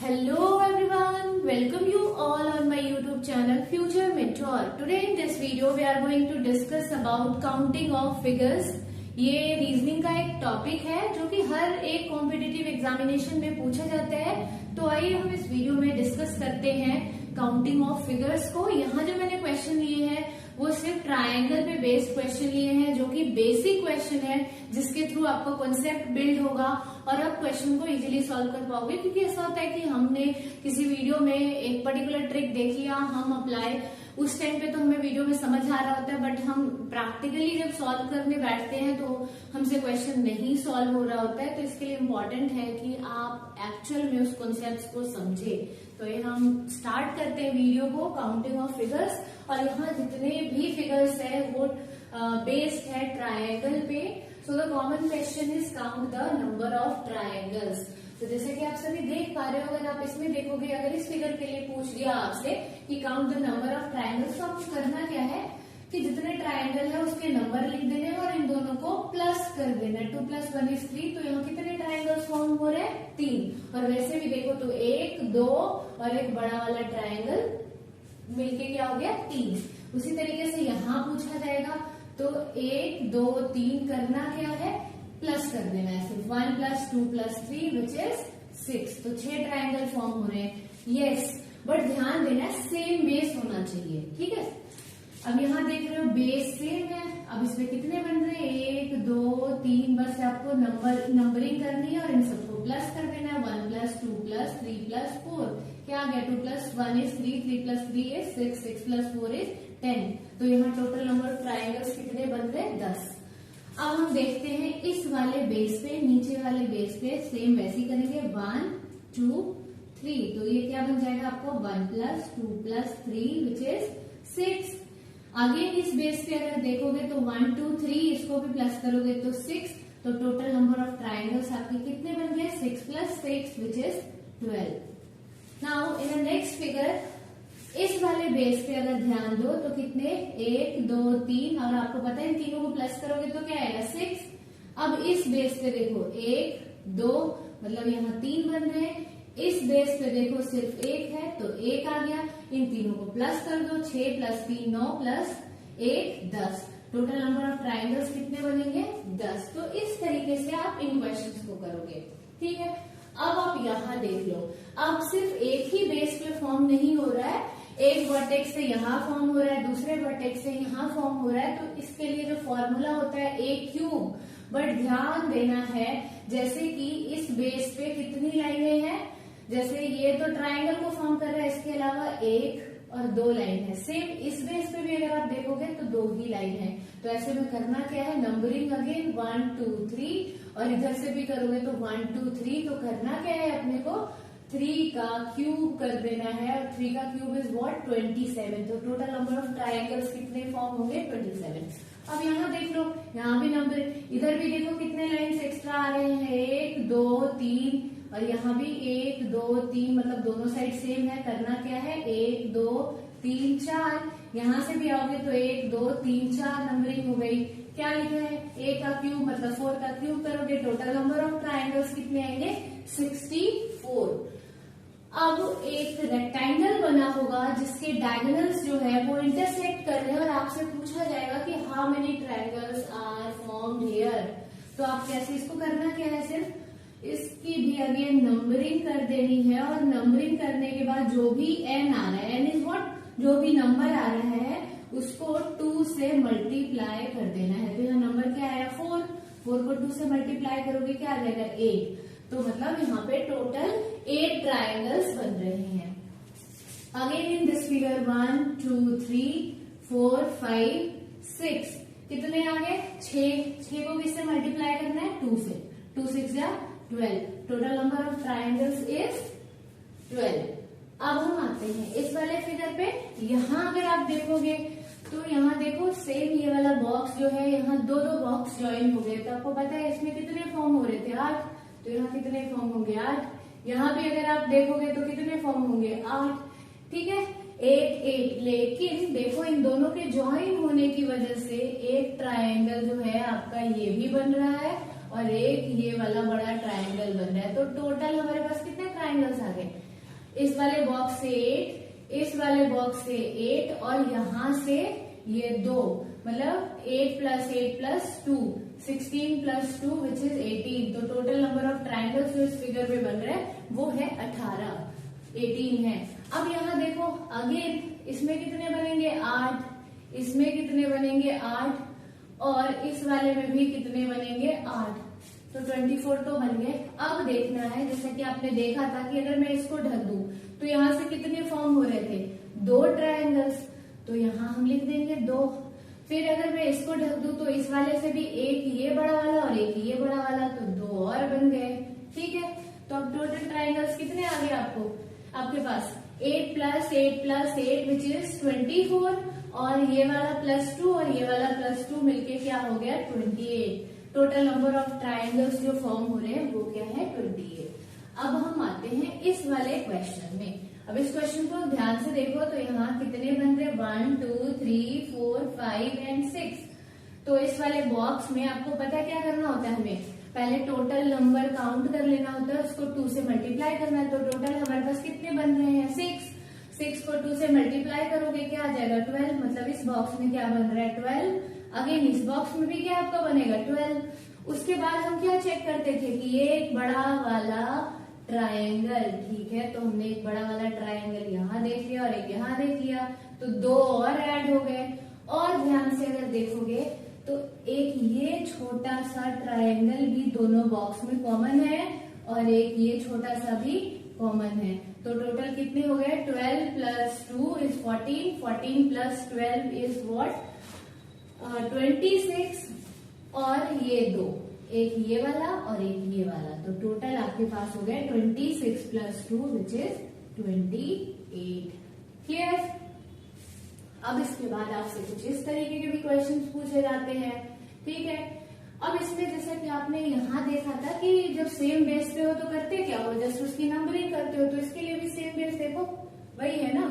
Hello everyone, welcome you all on my YouTube channel Future Mentor. Today in this video we are going to discuss about counting of figures. ये reasoning का एक topic है जो कि हर एक competitive examination में पूछा जाता है। तो आइए हम इस वीडियो में डिस्कस करते हैं काउंटिंग ऑफ फिगर्स को। यहाँ जो मैंने क्वेश्चन लिए हैं वो सिर्फ ट्रायंगल पे बेस्ड क्वेश्चन लिए हैं, जो कि बेसिक क्वेश्चन है जिसके थ्रू आपको कॉन्सेप्ट बिल्ड होगा और आप क्वेश्चन को इजीली सॉल्व कर पाओगे। क्योंकि ऐसा होता है कि हमने किसी वीडियो में एक पर्टिकुलर ट्रिक देख लिया, हम अप्लाई उस टाइम पे तो हमें वीडियो में समझ आ रहा होता है, बट हम प्रैक्टिकली जब सॉल्व करने बैठते हैं तो हमसे क्वेश्चन नहीं सॉल्व हो रहा होता है। तो इसके लिए इम्पोर्टेंट है कि आप एक्चुअल में उस कॉन्सेप्ट को समझे। तो ये हम स्टार्ट करते हैं वीडियो को, काउंटिंग ऑफ फिगर्स। और यहाँ जितने भी फिगर्स है वो बेस्ड है ट्रायंगल पे। So the common question is count the number of triangles. तो जैसे कि आप सभी देख पा रहे हो, अगर आप इसमें देखोगे, अगर इस फिगर के लिए पूछ दिया आपसे कि count the number of triangles, तो आपको करना क्या है कि जितने ट्रायंगल है उसके नंबर लिख देने और इन दोनों को प्लस कर देना। 2 + 1 = 3। तो यहाँ कितने ट्रायंगल्स फॉर्म हो रहे हैं? 3। और वैसे भी देखो तो 1, 2 और एक बड़ा वाला ट्रायंगल मिलके क्या हो गया? 3। उसी तरीके से यहाँ पूछा जाएगा तो 1, 2, 3 करना क्या है? प्लस कर देना है सिर्फ। 1 + 2 + 3 विच इज 6। तो 6 ट्रायंगल फॉर्म हो रहे हैं। यस, बट ध्यान देना है सेम बेस होना चाहिए, ठीक है। अब यहाँ देख रहे हो बेस सेम है। अब इसमें कितने बन रहे हैं? 1, 2, 3। बस आपको नंबरिंग करनी है और इन सबको प्लस कर देना है। 1 + 2 + 3 + 4 क्या आ गया? 2 + 1 = 3, 3 + 3 = 6, 6 + 4 = 10। तो यहाँ टोटल नंबर ऑफ ट्रायंगल्स कितने बन रहे हैं? 10। अब हम देखते हैं इस वाले बेस पे, नीचे वाले बेस पे सेम वैसे ही करेंगे। 1, 2, 3। तो ये क्या बन जाएगा आपको? 1 + 2 + 3 विच इज 6। आगे इस बेस पे अगर देखोगे तो 1, 2, 3 इसको भी प्लस करोगे तो 6। तो टोटल नंबर ऑफ ट्रायंगल्स आपके कितने बन गए? 6 + 6 which is 12। Now in the next figure, इस वाले बेस पे अगर ध्यान दो तो कितने? 1, 2, 3 और आपको पता है इन तीनों को प्लस करोगे तो क्या आएगा? 6। अब इस बेस पे देखो 1, 2 मतलब यहाँ 3 बन रहे हैं। इस बेस पे देखो सिर्फ 1 है तो 1 आ गया। इन तीनों को प्लस कर दो। 6 + 3 9 + 1 10। टोटल नंबर ऑफ ट्रायंगल्स कितने बनेंगे? 10। तो इस तरीके से आप इन क्वेश्चंस को करोगे, ठीक है। अब आप यहाँ देख लो, अब सिर्फ एक ही बेस पे फॉर्म नहीं हो रहा है, एक वर्टेक्स से यहाँ फॉर्म हो रहा है, दूसरे वर्टेक्स से यहाँ फॉर्म हो रहा है। तो इसके लिए जो फॉर्मूला होता है A³। बट ध्यान देना है जैसे कि इस बेस पे कितनी लाइनें हैं, जैसे ये तो ट्रायंगल को फॉर्म कर रहा है, इसके अलावा 1 और 2 लाइन है। सेम इस बेस पे भी अगर आप देखोगे तो 2 ही लाइन है। तो ऐसे में करना क्या है? नंबरिंग अगेन 1, 2, 3 और इधर से भी करोगे तो 1, 2, 3। तो करना क्या है अपने को? 3 का क्यूब कर देना है और 3 का क्यूब इज व्हाट? 27। तो टोटल नंबर ऑफ ट्रायंगल्स कितने फॉर्म होंगे? 27। अब यहाँ देख लो, यहाँ भी नंबर, इधर भी देखो कितने लाइन्स एक्स्ट्रा आ रहे हैं? 1, 2, 3 और यहाँ भी 1, 2, 3 मतलब दोनों साइड सेम है। करना क्या है? 1, 2, 3, 4। यहाँ से भी आओगे तो 1, 2, 3, 4 नंबरिंग हो गई। क्या लिखा है? A का क्यूब मतलब 4 का क्यूब करोगे। टोटल नंबर ऑफ ट्रायंगल्स कितने आएंगे? 64। अब एक रेक्टेंगल बना होगा जिसके डायगोनल्स जो है वो इंटरसेक्ट कर रहे हैं और आपसे पूछा जाएगा कि how many triangles are formed here. तो आप कैसे इसको करना क्या है? सिर्फ इसकी भी अगेन नंबरिंग कर देनी है और नंबरिंग करने के बाद जो भी n आ रहा है, n इज व्हाट? जो भी नंबर आ रहा है उसको 2 से मल्टीप्लाई कर देना है। तो यहाँ नंबर क्या आया? 4। 4 को 2 से मल्टीप्लाई करोगे क्या आ जाएगा? 8। तो मतलब यहाँ पे टोटल 8 ट्रायंगल्स बन रहे हैं। अगेन इन दिस फिगर 1, 2, 3, 4, 5, 6 कितने आ गए? 6 को किससे मल्टीप्लाई करना है? 2 से। 2 6 या 12। Total number of triangles is 12। अब हम आते हैं इस वाले फिगर पे। यहाँ अगर आप देखोगे तो यहाँ देखो सेम ये वाला बॉक्स जो है, यहाँ 2 बॉक्स ज्वाइन हो गए। तो आपको पता है इसमें कितने फॉर्म हो रहे थे? 8। तो यहाँ कितने फॉर्म होंगे? 8। यहाँ भी अगर आप देखोगे तो कितने फॉर्म होंगे? 8। ठीक है, 8 8। लेकिन देखो इन दोनों के ज्वाइन होने की वजह से एक ट्रायंगल जो है आपका ये भी बन रहा है और एक ये वाला बड़ा ट्रायंगल बन रहा है। तो टोटल हमारे पास कितने ट्रायंगल्स आ गए? इस वाले बॉक्स से 8, इस वाले बॉक्स से 8 और यहाँ से ये 2, मतलब 8 + 8 + 2, 16 + 2 विच इज 18। तो टोटल नंबर ऑफ ट्राइंगल्स जो इस फिगर में बन रहे हैं वो है 18 है। अब यहाँ देखो अगेन इसमें कितने बनेंगे 8, इसमें कितने बनेंगे 8 और इस वाले में भी कितने बनेंगे 8, तो 24 तो बन गए। अब देखना है जैसा कि आपने देखा था कि अगर मैं इसको ढक दूं तो यहाँ से कितने फॉर्म हो रहे थे 2 ट्रायंगल्स, तो यहाँ हम लिख देंगे 2। फिर अगर मैं इसको ढक दूं तो इस वाले से भी एक ये बड़ा वाला और एक ये बड़ा वाला, तो 2 और बन गए। ठीक है, तो अब टोटल ट्रायंगल्स कितने आ गए आपके पास 8 + 8 + 8 विच इज 24 और ये वाला +2 और ये वाला +2 मिलके क्या हो गया 28। टोटल नंबर ऑफ ट्राइंगल्स जो फॉर्म हो रहे हैं वो क्या है 28। अब हम आते हैं इस वाले क्वेश्चन में। अब इस क्वेश्चन को ध्यान से देखो तो यहाँ कितने बन रहे 1 2 3 4 5 एंड 6। तो इस वाले बॉक्स में आपको पता है क्या करना होता है, हमें पहले टोटल नंबर काउंट कर लेना होता है, उसको 2 से मल्टीप्लाई करना है। तो टोटल हमारे पास कितने बन रहे हैं 6 को 2 से मल्टीप्लाई करोगे क्या आ जाएगा 12, मतलब इस बॉक्स में क्या बन रहा है 12। अगेन इस बॉक्स में भी क्या आपका बनेगा 12। उसके बाद हम क्या चेक करते थे कि ये एक बड़ा वाला ट्रायंगल, ठीक है, तो हमने एक बड़ा वाला ट्रायंगल यहाँ देख लिया और एक यहाँ देख लिया, तो 2 और ऐड हो गए। और ध्यान से अगर देखोगे तो एक ये छोटा सा ट्रायंगल भी दोनों बॉक्स में कॉमन है और एक ये छोटा सा भी कॉमन है। तो टोटल कितने हो गए 12 + 2 इज 14, 14 + 12 इज व्हाट 26 और ये 2, एक ये वाला और एक ये वाला, तो टोटल आपके पास हो गया 26 + 2 विच इज 28। क्लियर। अब इसके बाद आपसे कुछ इस तरीके के भी क्वेश्चंस पूछे जाते हैं। ठीक है, अब इसमें जैसा कि आपने यहाँ देखा था कि जब सेम बेस पे हो तो करते क्या हो, जस्ट उसकी नंबरिंग करते हो, तो इसके लिए भी सेम बेस देखो वही है ना।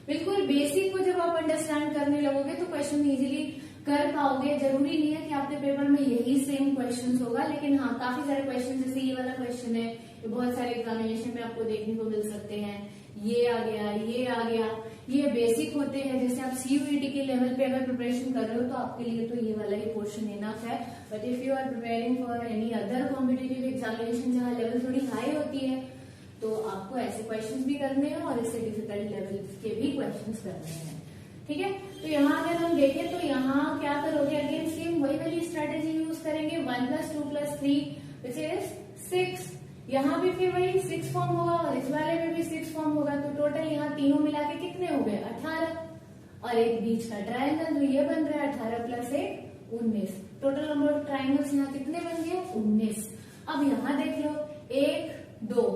बिल्कुल बेसिक को जब आप अंडरस्टैंड करने लगोगे तो क्वेश्चन इजीली कर पाओगे। जरूरी नहीं है कि आपके पेपर में यही सेम क्वेश्चन होगा, लेकिन हाँ काफी सारे क्वेश्चन जैसे ये वाला क्वेश्चन है ये बहुत सारे एग्जामिनेशन में आपको देखने को मिल सकते हैं। ये आ गया, ये आ गया, ये बेसिक होते हैं। जैसे आप CUET के लेवल पे अगर प्रिपरेशन कर रहे हो तो आपके लिए तो ये वाला ही पोर्शन इनफ है। But if you are preparing for any other competitive examination जहाँ लेवल थोड़ी हाई होती है तो आपको ऐसे क्वेश्चंस भी करने हैं और इससे डिफिकल्ट लेवल के भी क्वेश्चंस करने हैं। ठीक है, तो यहाँ अगर हम देखें तो यहाँ क्या करोगे, अगेन सेम वही वाली स्ट्रेटेजी यूज करेंगे 1 + 2 + 3 विच इज 6। यहाँ भी फिर वही 6 फॉर्म होगा और इस वाले में भी 6 फॉर्म होगा, तो टोटल यहाँ तीनों मिला के कितने हो गए 18 और एक बीच का ट्रायंगल जो ये बन रहा है 18 + 1 19। टोटल नंबर ऑफ ट्रायंगल्स यहाँ कितने बन गए 19। अब यहाँ देख लो 1 2